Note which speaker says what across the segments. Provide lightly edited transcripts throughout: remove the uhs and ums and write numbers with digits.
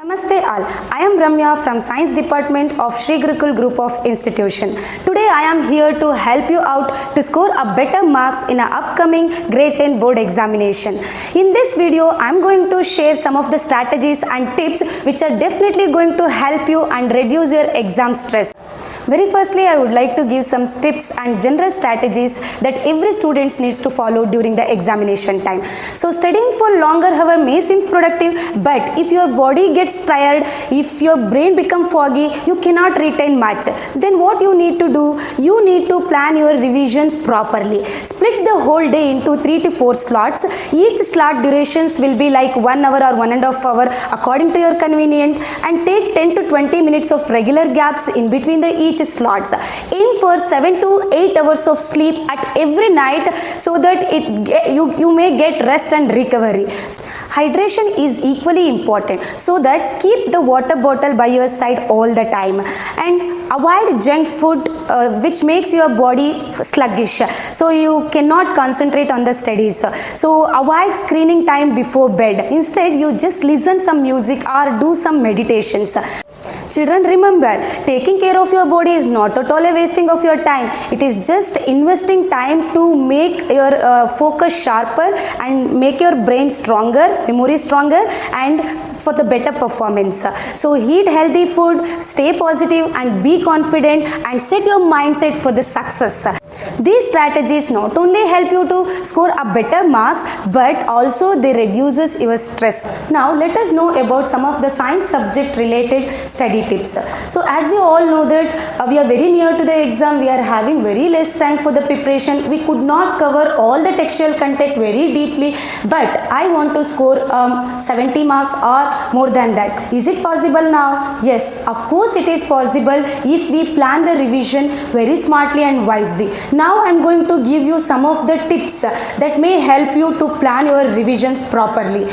Speaker 1: Namaste all. I am Ramya from Science Department of Sri Gurukul Group of Institution. Today I am here to help you out to score a better marks in our upcoming grade 10 board examination. In this video I am going to share some of the strategies and tips which are definitely going to help you and reduce your exam stress. Very firstly, I would like to give some tips and general strategies that every student needs to follow during the examination time. So studying for longer hour may seem productive, but if your body gets tired, if your brain becomes foggy, you cannot retain much. Then what you need to do? You need to plan your revisions properly. Split the whole day into 3 to 4 slots. Each slot durations will be like 1 hour or 1.5 hours according to your convenience, and take 10 to 20 minutes of regular gaps in between the each slots. Aim for 7 to 8 hours of sleep at every night so that you may get rest and recovery. Hydration is equally important, so that keep the water bottle by your side all the time, and avoid junk food which makes your body sluggish, so you cannot concentrate on the studies. So avoid screening time before bed. Instead you just listen some music or do some meditations. Children, remember, taking care of your body is not at all a wasting of your time. It is just investing time to make your focus sharper and make your brain stronger, memory stronger, and for the better performance. So eat healthy food, stay positive and be confident, and set your mindset for the success. These strategies not only help you to score a better marks, but also they reduces your stress. Now let us know about some of the science subject related study tips. So as we all know that we are very near to the exam, we are having very less time for the preparation. We could not cover all the textual content very deeply, but I want to score 70 marks or more than that. Is it possible now? Yes, of course it is possible if we plan the revision very smartly and wisely. Now I am going to give you some of the tips that may help you to plan your revisions properly.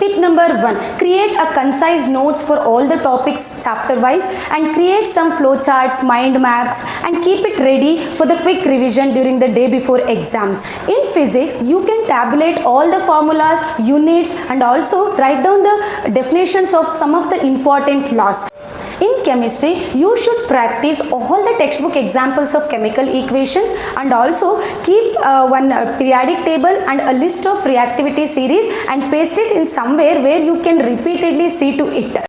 Speaker 1: Tip number 1, create a concise notes for all the topics chapter wise, and create some flowcharts, mind maps, and keep it ready for the quick revision during the day before exams. In physics, you can tabulate all the formulas, units, and also write down the definitions of some of the important laws. In chemistry, you should practice all the textbook examples of chemical equations, and also keep one periodic table and a list of reactivity series and paste it in somewhere where you can repeatedly see to it.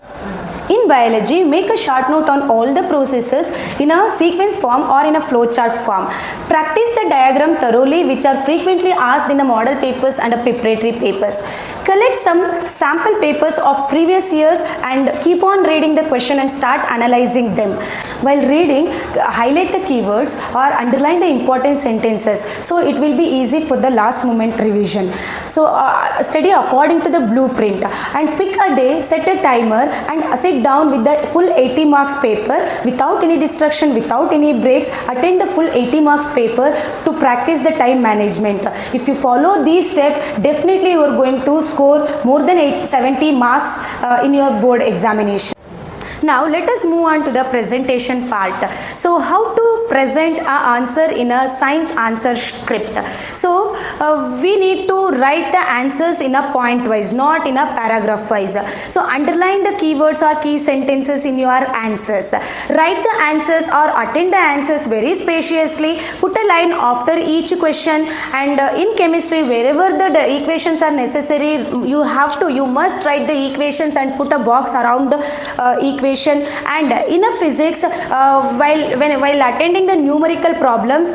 Speaker 1: In biology, make a short note on all the processes in a sequence form or in a flowchart form. Practice the diagram thoroughly, which are frequently asked in the model papers and the preparatory papers. Collect some sample papers of previous years and keep on reading the question and start analyzing them. While reading, highlight the keywords or underline the important sentences, so it will be easy for the last moment revision. So study according to the blueprint, and pick a day, set a timer, and sit down with the full 80 marks paper without any distraction, without any breaks. Attend the full 80 marks paper to practice the time management. If you follow these steps, definitely you are going to score more than 70 marks in your board examination. Now let us move on to the presentation part. So how to present an answer in a science answer script. So we need to write the answers in a point wise, not in a paragraph wise. So underline the keywords or key sentences in your answers. Write the answers or attend the answers very spaciously. Put a line after each question, and in chemistry, wherever the equations are necessary, you must write the equations and put a box around the equation. And in a physics, while attending the numerical problems,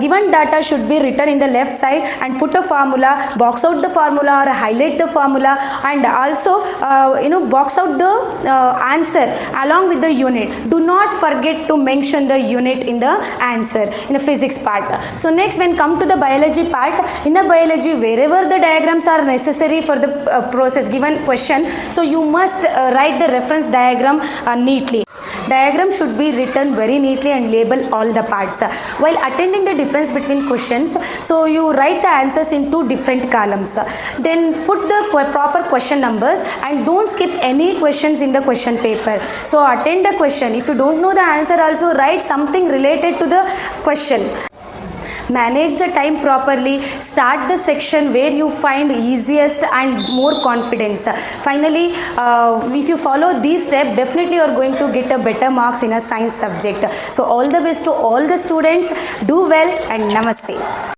Speaker 1: given data should be written in the left side, and put a formula, box out the formula or highlight the formula, and also box out the answer along with the unit. Do not forget to mention the unit in the answer in a physics part. So next, when come to the biology part, in a biology, wherever the diagrams are necessary for the process given question, so you must write the reference diagram neatly. Diagram should be written very neatly and label all the parts. While attending the difference between questions, so you write the answers in 2 different columns. Then put the proper question numbers, and don't skip any questions in the question paper. So attend the question. If you don't know the answer, also write something related to the question. manage the time properly, start the section where you find easiest and more confidence. Finally, if you follow these steps, definitely you are going to get a better marks in a science subject. So all the best to all the students. Do well and namaste.